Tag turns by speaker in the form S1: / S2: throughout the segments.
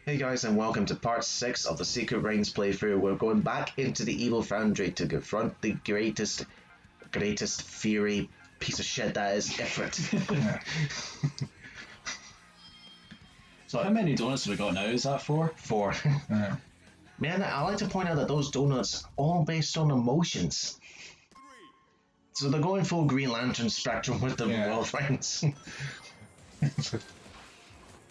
S1: Hey guys, and welcome to part 6 of the Secret Rings playthrough. We're going back into the evil Foundry to confront the greatest fury piece of shit that is Ifrit.
S2: So how many donuts have we got now? Is that 4?
S1: 4. Man, I like to point out that those donuts are all based on emotions. So they're going full Green Lantern spectrum with the world rings.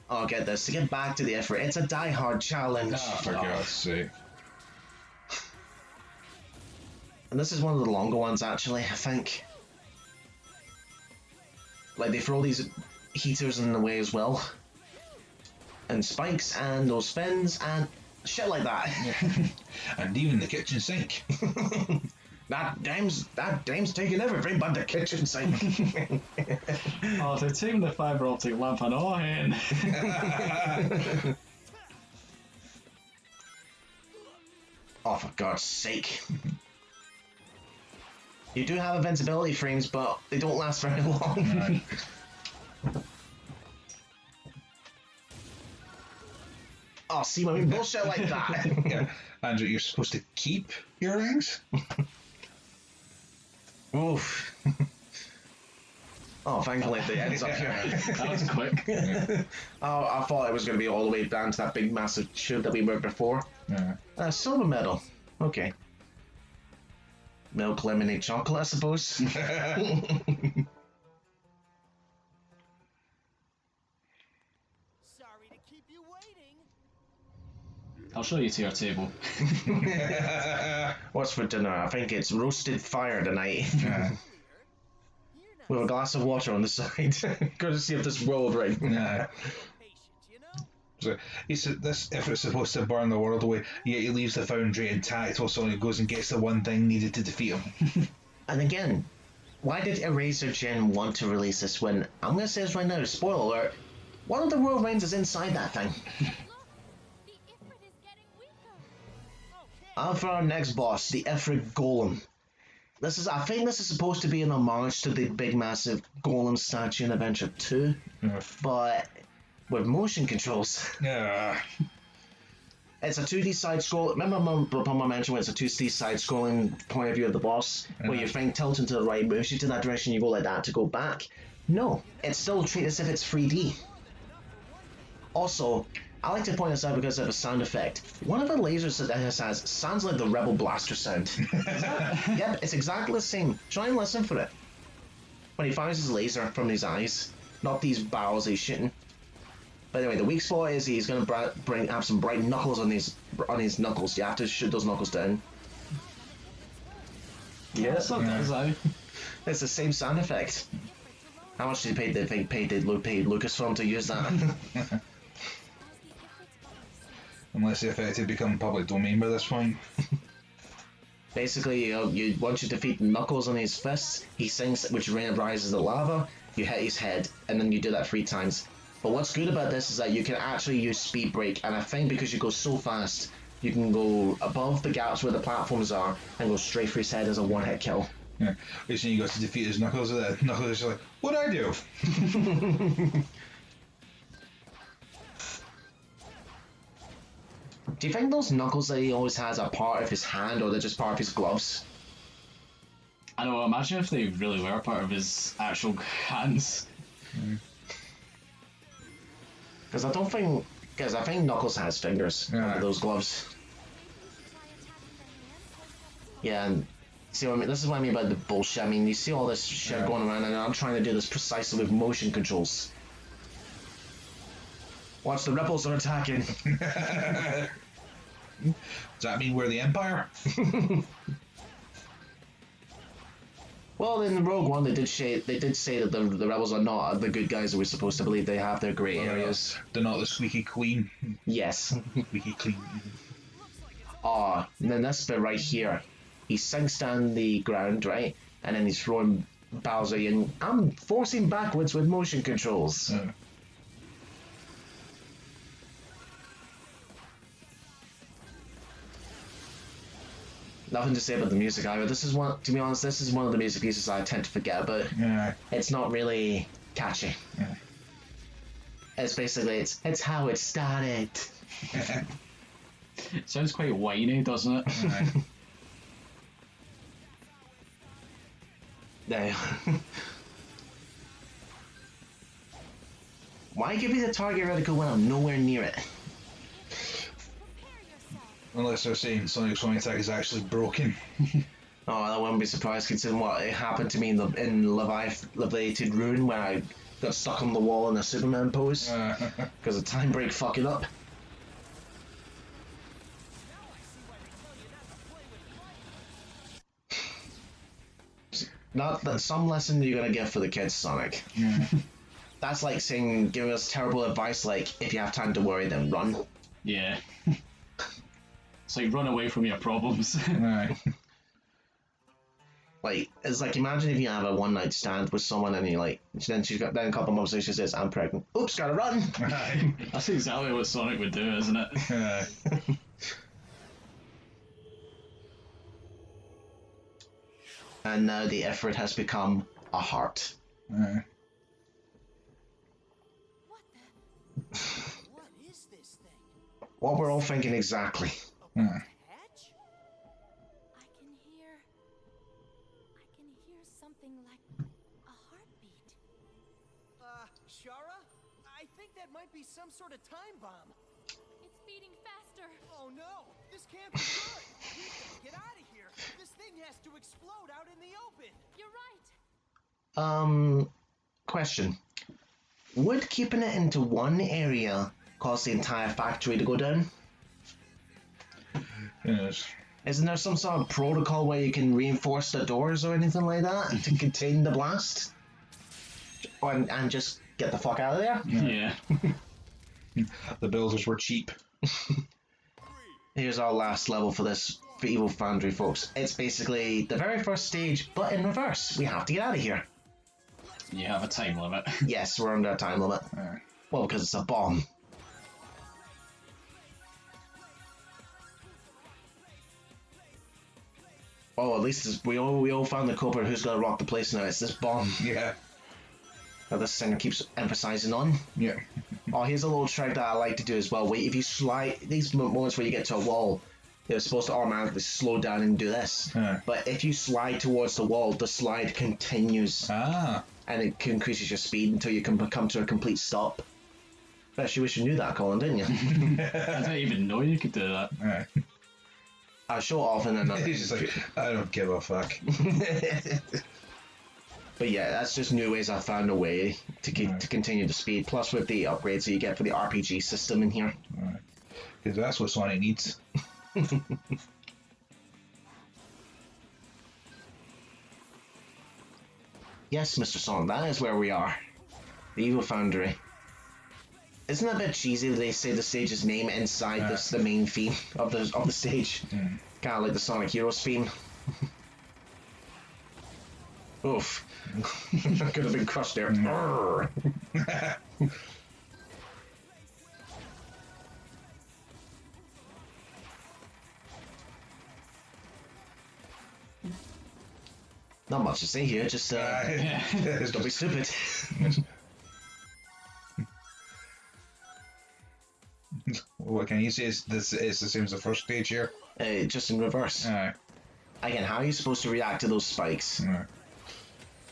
S1: Oh, get this. To get back to the Ifrit, it's a die-hard challenge.
S3: Oh, for God's sake.
S1: And this is one of the longer ones, actually, I think. Like, they throw these heaters in the way as well. And spikes, and those fins, and shit like that.
S3: And even the kitchen sink.
S1: That dame's taking everything but the kitchen sink.
S2: Oh, they're taking the fibre optic lamp and all in.
S1: Oh, for God's sake. You do have invincibility frames, but they don't last very long.
S3: Right.
S1: Oh, see, I mean, bullshit like that.
S3: Yeah. Andrew, you're supposed to keep your rings?
S1: Oof. Oh, thankfully the end's up here.
S2: That was quick.
S1: Oh, I thought it was going to be all the way down to that big massive tube that we were before.
S3: Yeah.
S1: Silver medal. Okay. Milk, lemonade, chocolate, I suppose.
S4: Sorry to keep you waiting.
S2: I'll show you to your table.
S1: What's for dinner? I think it's roasted fire tonight.
S3: Yeah.
S1: With a glass of water on the side. Courtesy of this world ring.
S3: Yeah.
S4: Patient, you know?
S3: So he said this if it's supposed to burn the world away, yet he leaves the Foundry intact while Sonic goes and gets the one thing needed to defeat him.
S1: And again, why did Eraser Jin want to release this when, I'm going to say this right now, spoiler alert, one of the world rings is inside that thing.
S5: The Ifrit is getting weaker.
S1: And for our next boss, the Ifrit Golem. I think this is supposed to be an homage to the big massive Golem statue in Adventure 2, but with motion controls.
S3: Yeah.
S1: It's a 2D side scroll. Remember I mentioned when it's a 2D side scrolling point of view of the boss, where your thing tilting to the right moves you to that direction, you go like that to go back? No, it's still treated as if it's 3D. Also, I like to point this out because of a sound effect. One of the lasers that this has sounds like the Rebel Blaster sound. Yep, it's exactly the same. Try and listen for it. When he fires his laser from his eyes, not these barrels he's shooting. But anyway, the weak spot is he's going to have some bright knuckles on his knuckles. You have to shoot those knuckles down.
S2: Yeah, that's not bad, is that?
S1: It's the same sound effect. How much did they pay Lucasfilm to use that?
S3: Unless the effect had become public domain by this point.
S1: Basically, once you defeat Knuckles on his fists, he sings, which rises the lava, you hit his head, and then you do that 3 times. But what's good about this is that you can actually use speed break, and I think because you go so fast, you can go above the gaps where the platforms are, and go straight for his head as a one-hit kill.
S3: Yeah. Recently you got to defeat his Knuckles, and the Knuckles is like, what'd I do?
S1: Do you think those knuckles that he always has are part of his hand, or they're just part of his gloves?
S2: I know, imagine if they really were part of his actual hands.
S1: Because I think Knuckles has fingers under those gloves. Yeah, and see what I mean? This is what I mean by the bullshit. I mean, you see all this shit going around, and I'm trying to do this precisely with motion controls. Watch, the rebels are attacking.
S3: Does that mean we're the Empire?
S1: Well, in Rogue One, they did say that the rebels are not the good guys that we're supposed to believe. They have their grey areas.
S3: They're not the squeaky clean.
S1: Yes.
S3: Squeaky clean.
S1: Ah, and then this bit right here, he sinks down the ground, right, and then he's throwing Bowser in. I'm forcing backwards with motion controls. Nothing to say about the music either. This is one, to be honest, this is one of the music pieces I tend to forget about.
S3: Yeah.
S1: It's not really catchy.
S3: Yeah.
S1: It's basically it's how it started.
S2: It sounds quite whiny, doesn't it?
S3: Aye.
S1: Now, why give me the target reticle when I'm nowhere near it?
S5: Prepare yourself.
S3: Unless they're saying Sonic's Sonic Attack is actually broken.
S1: Oh, I wouldn't be surprised considering what it happened to me in Leviated Ruin when I got stuck on the wall in a Superman pose because of time break fucking up. Not that some lesson you're gonna get for the kids, Sonic. That's like saying, giving us terrible advice like, if you have time to worry, then run.
S2: Yeah. It's like run away from your problems.
S3: Aye.
S1: Like, it's like, imagine if you have a one night stand with someone and you like, then a couple months later she says, I'm pregnant. Oops, gotta run.
S3: Aye.
S2: That's exactly what Sonic would do, isn't it?
S3: Aye.
S1: And now the Ifrit has become a heart.
S3: Aye.
S5: What the?
S4: What is this thing?
S1: What we're all thinking exactly.
S3: Aye.
S4: Hatch?
S5: I can hear something like a heartbeat.
S4: Shara? I think that might be some sort of time bomb.
S5: It's beating faster.
S4: Oh no, this can't be good. We've got to get out of here. This thing has to explode out in the open.
S5: You're right.
S1: Question. Would keeping it into one area cause the entire factory to go down?
S3: Yes.
S1: Isn't there some sort of protocol where you can reinforce the doors or anything like that to contain the blast? And just get the fuck out of there?
S2: Yeah.
S3: The builders were cheap.
S1: Here's our last level for this for Evil Foundry, folks. It's basically the very first stage, but in reverse. We have to get out of here.
S2: You have a time limit.
S1: Yes, we're under a time limit.
S3: Aye.
S1: Well, because it's a bomb. Oh, at least we all found the culprit who's gonna rock the place now. It's this bomb
S3: Yeah.
S1: that this singer keeps emphasizing on.
S3: Yeah.
S1: Oh, here's a little trick that I like to do as well. Wait, if you slide these moments where you get to a wall, you're supposed to automatically slow down and do this.
S3: Aye.
S1: But if you slide towards the wall, the slide continues
S3: Ah.
S1: and it increases your speed until you can come to a complete stop. Bet you wish you knew that, Colin, didn't you?
S2: I didn't even know you could do that.
S3: Aye.
S1: I'll show it off in another.
S3: He's just like, I don't give a fuck.
S1: But yeah, that's just new ways I found a way to to continue the speed. Plus with the upgrades that you get for the RPG system in here.
S3: Because that's what Sonic needs.
S1: Yes, Mr. Sonic, that is where we are. The Evil Foundry. Isn't it a bit cheesy that they say the stage's name inside the main theme of the stage? Kind of like the Sonic Heroes theme. Oof. Could have been crushed there. Brrr. Not much to say here, just don't be stupid.
S3: What can you say? It's the same as the first stage here.
S1: Just in reverse.
S3: Aye.
S1: Again, how are you supposed to react to those spikes? Can
S3: Aye.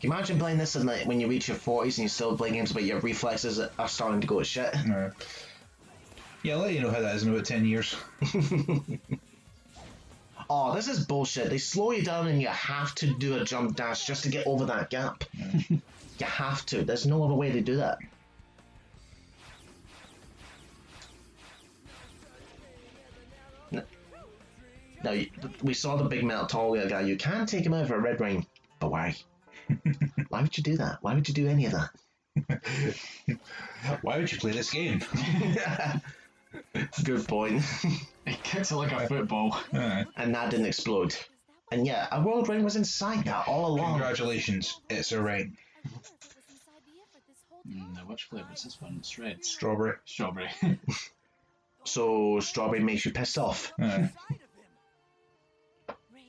S1: you imagine playing this in, like, when you reach your 40s and you still play games but your reflexes are starting to go to shit?
S3: Aye. Yeah, I'll let you know how that is in about 10 years.
S1: Oh, this is bullshit. They slow you down and you have to do a jump dash just to get over that gap. You have to. There's no other way to do that. Now, we saw the big metal tall guy. You can take him out for a red ring, but why? Why would you do that? Why would you do any of that?
S3: Why would you play this game?
S1: Good point.
S2: It kicks it like a football.
S3: Aye.
S1: And that didn't explode. And yeah, a world ring was inside that all along.
S3: Congratulations, it's a ring.
S5: That was inside the effort this whole time.
S2: No, which flavour is this one? It's red.
S3: Strawberry.
S2: Strawberry.
S1: So strawberry makes you pissed off.
S3: Aye.
S5: Rage?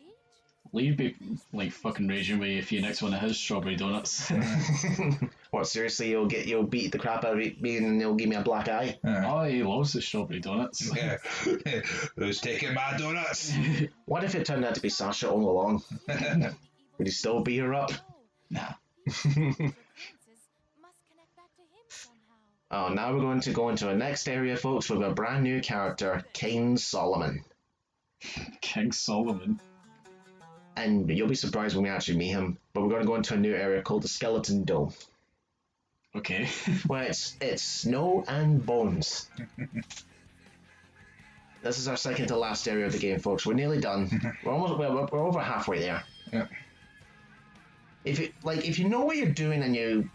S2: Lee be like fucking raging with you if you next one of his strawberry donuts.
S1: What, seriously, you'll beat the crap out of me and you'll give me a black eye?
S2: Oh, he loves the strawberry donuts.
S3: Yeah. Who's taking my donuts?
S1: What if it turned out to be Sasha all along? Would he still beat her up?
S2: Nah.
S5: Princes must connect back to him somehow.
S1: Oh, now we're going to go into our next area, folks, with a brand new character, King Solomon.
S2: King Solomon.
S1: And you'll be surprised when we actually meet him, but we're going to go into a new area called the Skeleton Dome,
S2: Okay.
S1: where it's snow and bones. This is our second to last area of the game, folks. We're nearly done. We're over halfway there.
S3: Yeah.
S1: If you know what you're doing and you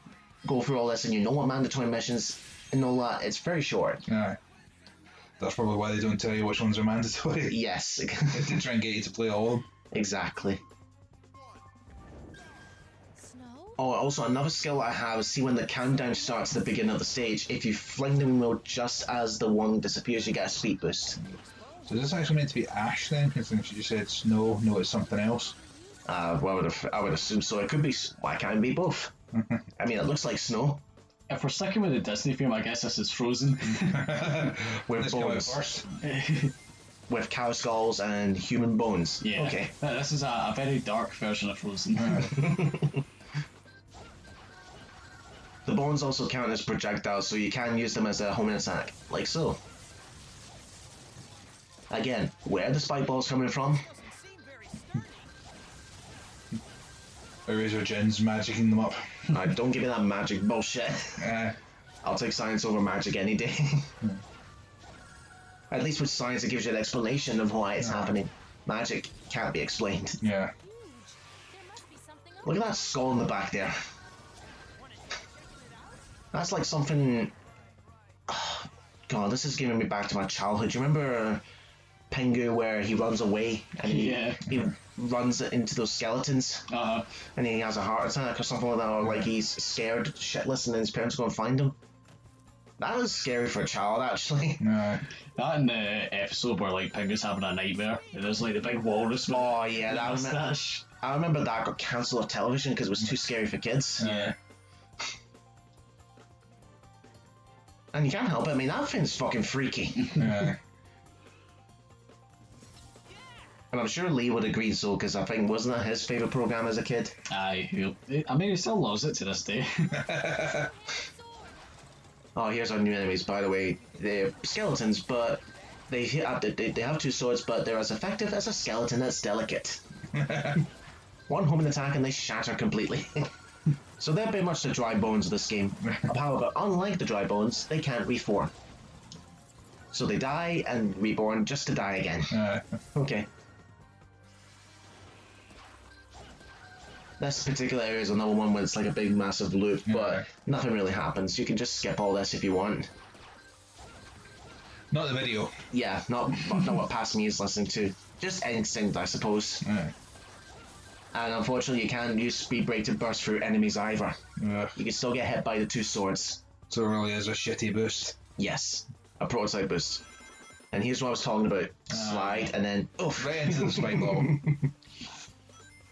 S1: go through all this and you know what mandatory missions and all that, it's very short.
S3: Aye. That's probably why they don't tell you which ones are mandatory.
S1: Yes,
S3: They try and get you to play all of them.
S1: exactly.
S5: Snow?
S1: Oh, also another skill I have is see when the countdown starts at the beginning of the stage. If you fling the wheel just as the one disappears, you get a speed boost.
S3: So is this actually meant to be ash then? Because you said snow, no, it's something else.
S1: Well, I would assume so. It could be. Why can't it be both? I mean, it looks like snow
S2: If we're sticking with the Disney theme, I guess this is Frozen.
S1: with
S3: Let's go out
S1: bones,
S3: first.
S1: with cow skulls and human bones.
S2: Yeah.
S1: Okay.
S2: This is a very dark version of Frozen.
S1: The bones also count as projectiles, so you can use them as a homing attack, like so. Again, where are the spike balls coming from?
S4: Doesn't seem very sturdy.
S3: Eraser Jin's magicking them up.
S1: Don't give me that magic bullshit. I'll take science over magic any day. At least with science, it gives you an explanation of why it's happening. Magic can't be explained.
S3: Yeah.
S5: Huge. There must be something
S1: Look at that skull in the back there. That's like something. Oh, God, this is giving me back to my childhood. Do you remember Pingu where he runs away and he runs into those skeletons and he has a heart attack or something like that, or like he's scared shitless and then his parents go and find him? That was scary for a child, actually.
S3: No.
S2: That in the episode where like Pingu's having a nightmare, and there's like the big walrus.
S1: Oh yeah, that was.
S2: mustache.
S1: I remember that got cancelled off television because it was too scary for kids.
S2: Yeah.
S1: And you can't help it. I mean, that thing's fucking freaky.
S3: Yeah.
S1: And I'm sure Lee would agree so, because I think, wasn't that his favourite program as a kid?
S2: Aye. I mean, he still loves it to this day.
S1: Oh, here's our new enemies, by the way. They're skeletons, but they have two swords, but they're as effective as a skeleton that's delicate. One homing attack and they shatter completely. So they're pretty much the dry bones of this game. However, unlike the dry bones, they can't reform. So they die and reborn just to die again. Okay. This particular area is another one where it's like a big massive loop, but nothing really happens. You can just skip all this if you want.
S3: Not the video.
S1: Yeah, not what past me is listening to. Just instinct, I suppose. And unfortunately, you can't use speed break to burst through enemies either. You can still get hit by the two swords.
S3: So it really is a shitty boost.
S1: Yes, a prototype boost. And here's what I was talking about. Slide and then oof.
S3: Right into the spike ball.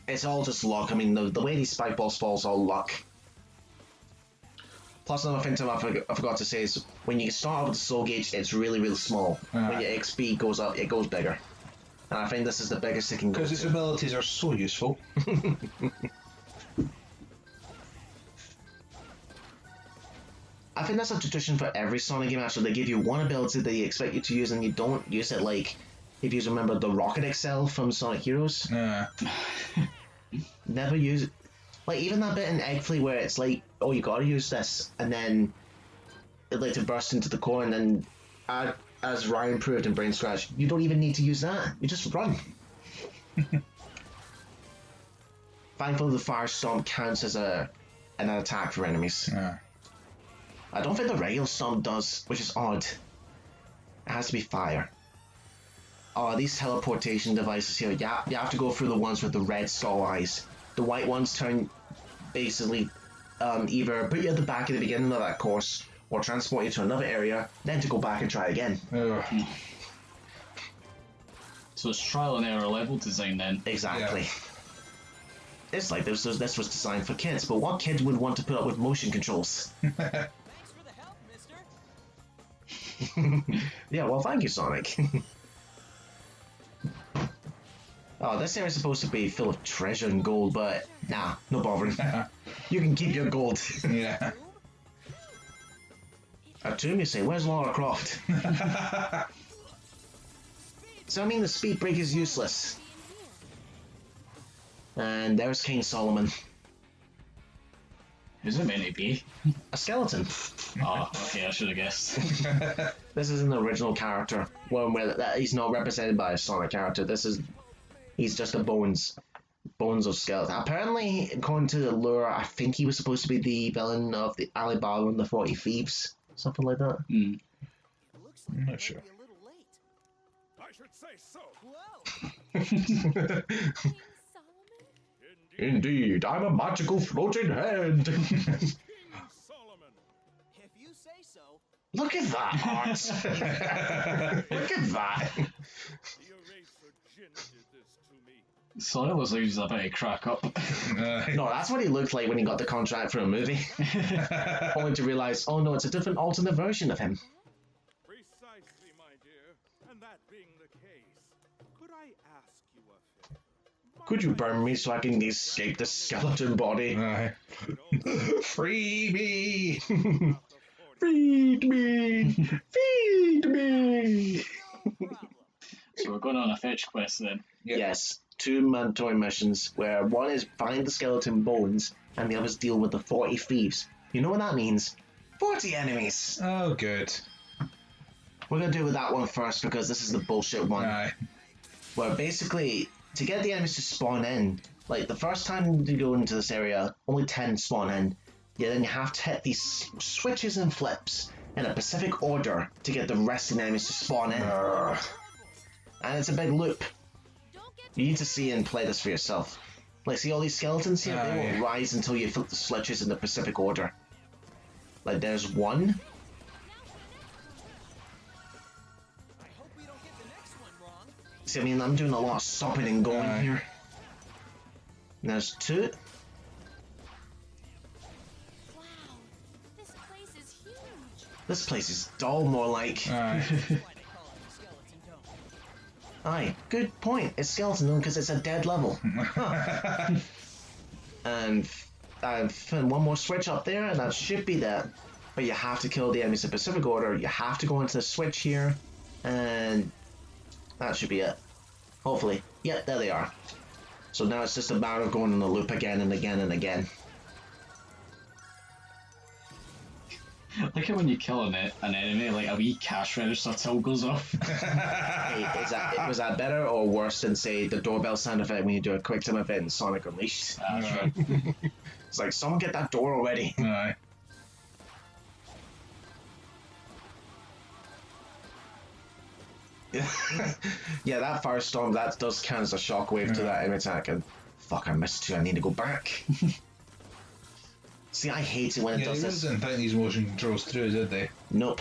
S1: It's all just luck. I mean, the way these spike balls fall is all luck. Plus, another thing I forgot to say is when you start off with the soul gauge, it's really, really small. When your XP goes up, it goes bigger. And I think this is the biggest it can go
S3: Because its
S1: to.
S3: abilities are so useful.
S1: I think that's a tradition for every Sonic game, actually. They give you one ability that they expect you to use and you don't use it, like, if you remember the Rocket Excel from Sonic Heroes. Never use it. Like, even that bit in Egg Flea where it's like, oh, you gotta use this, and then it later bursts into the core, and then as Ryan proved in Brain Scratch, you don't even need to use that. You just run. Thankfully, the Fire Stomp counts as an attack for enemies. I don't think the regular Stomp does, which is odd. It has to be fire. Oh, these teleportation devices here, you have to go through the ones with the red skull eyes. The white ones turn, basically, either put you at the back at the beginning of that course, or transport you to another area, then to go back and try again.
S2: So it's trial and error level design then.
S1: Exactly. It's like this was designed for kids, but what kid would want to put up with motion controls?
S4: Thanks for the help, mister.
S1: Yeah, well, thank you, Sonic. Oh, this area is supposed to be full of treasure and gold, but nah, no bothering. You can keep your gold.
S3: Yeah.
S1: A tomb, you say? Where's Lara Croft? So I mean, the speed break is useless. And there's King Solomon.
S2: Who's it meant to be?
S1: A skeleton.
S2: Oh, okay, I should have guessed.
S1: This is an original character. One where he's not represented by a Sonic character. He's just a bones of skeleton. Apparently, according to the lore, I think he was supposed to be the villain of the Alibaba and the 40 Thieves. Something like that.
S2: Mm.
S4: It looks like
S3: I'm not
S4: we
S3: sure.
S4: might be a little late.
S6: I should say so.
S4: Whoa!
S5: King Solomon?
S1: Indeed, I'm a magical floating head.
S6: King Solomon.
S4: If you say so.
S1: Look at that, Art. Look at that.
S6: The eraser Jin did this to me.
S2: Sonic looks like he's about to crack up.
S1: No, that's what he looked like when he got the contract for a movie. Only to realize, oh no, it's a different alternate version of him.
S6: Precisely, my dear. And that being the case, could I ask you a favor?
S1: Could you burn me so I can escape the skeleton body?
S3: Aye. Free me!
S1: Feed me! Feed me!
S2: So we're going on a fetch quest then.
S3: Yep.
S1: Yes, two mandatory missions where one is find the skeleton bones and the others deal with the 40 thieves. You know what that means? 40 enemies!
S3: Oh, good.
S1: We're gonna do with that one first because this is the bullshit one.
S3: Aye.
S1: Where basically, to get the enemies to spawn in, like the first time you go into this area, only 10 spawn in. Yeah, then you have to hit these switches and flips in a specific order to get the rest of the enemies to spawn in. And it's a big loop.
S5: Don't get
S1: You need to see and play this for yourself. Like, see all these skeletons here? They
S3: Aye.
S1: won't rise until you flip the switches in the specific order. Like, there's one.
S4: I hope we don't get the next one wrong.
S1: See, I mean, I'm doing a lot of stopping and going
S3: Aye.
S1: here. And there's two.
S5: wow. This place is huge.
S1: This place is dull, more like.
S3: Aye.
S4: Why they call it the Skeleton Dome.
S1: Aye, good point. It's skeleton dome because it's a dead level. Huh. And I've found one more switch up there, and that should be that. But you have to kill the enemies in specific order. You have to go into the switch here, and that should be it. Hopefully. Yep, there they are. So now it's just a matter of going in the loop again and again and again.
S2: Look at when you kill an enemy, like a wee cash register till goes off.
S1: Hey, was that better or worse than, say, the doorbell sound effect when you do a quick time event in Sonic Unleashed?
S2: That's right.
S1: It's like, someone get that door already.
S3: Aye.
S1: Yeah, that firestorm, that does count as a shockwave to that enemy attack, and fuck, I missed two, I need to go back. See, I hate it when it
S3: Yeah, they
S1: does
S3: really
S1: this.
S3: didn't think these motion controls through, did they?
S1: Nope.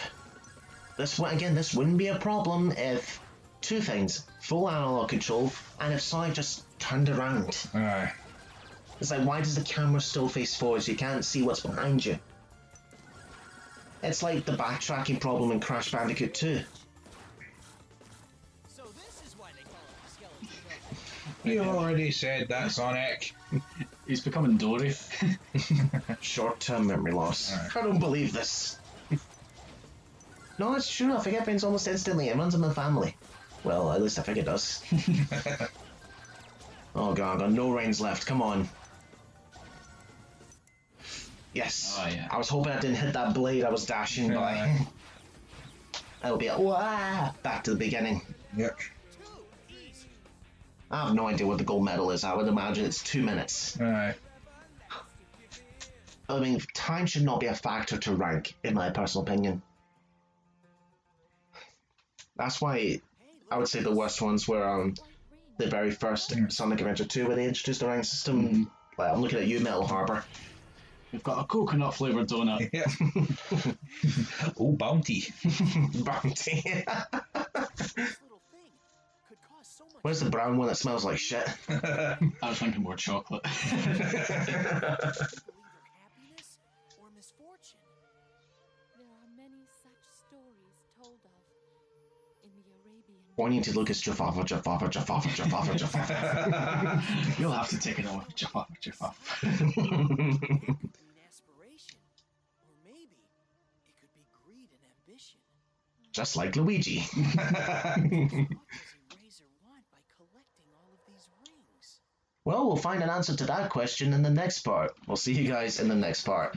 S1: This wouldn't be a problem if two things: full analog control, and if Sonic just turned around.
S3: Aye.
S1: It's like, why does the camera still face forward so you can't see what's behind you? It's like the backtracking problem in Crash Bandicoot 2.
S4: So this is why they call it the Skeleton Dome.
S3: You already said that, Sonic.
S2: He's becoming Dory.
S1: Short-term memory loss.
S3: Alright.
S1: I don't believe this. No, it's true. I forget things almost instantly. It runs in my family. Well, at least I think it does. Oh god, I've got no reins left. Come on. Yes.
S2: Oh, yeah.
S1: I was hoping I didn't hit that blade I was dashing by. That'll be a wah! Back to the beginning.
S3: Yep.
S4: Too easy.
S1: I have no idea what the gold medal is. I would imagine it's 2 minutes.
S3: Aye.
S1: I mean, time should not be a factor to rank, in my personal opinion. That's why I would say the worst ones were the very first Sonic Adventure 2, where they introduced the rank system. Like, I'm looking at you, Metal Harbor.
S2: We've got a coconut flavoured donut.
S3: Yep. Oh, bounty.
S1: Bounty.
S4: This little thing could cause so
S1: Where's the brown one that smells like shit?
S2: I was thinking more chocolate.
S4: Either happiness or misfortune.
S5: There are many such stories told of in the Arabian.
S1: Pointing to Lucas, Jaffa, Jaffa, Jaffa, Jaffa, Jaffa.
S2: You'll have to take it away. Jaffa.
S4: That could mean aspiration. Or maybe it could be greed and ambition.
S1: Just like Luigi.
S4: What does Eraser want by collecting all of these rings?
S1: Well, we'll find an answer to that question in the next part. We'll see you guys in the next part.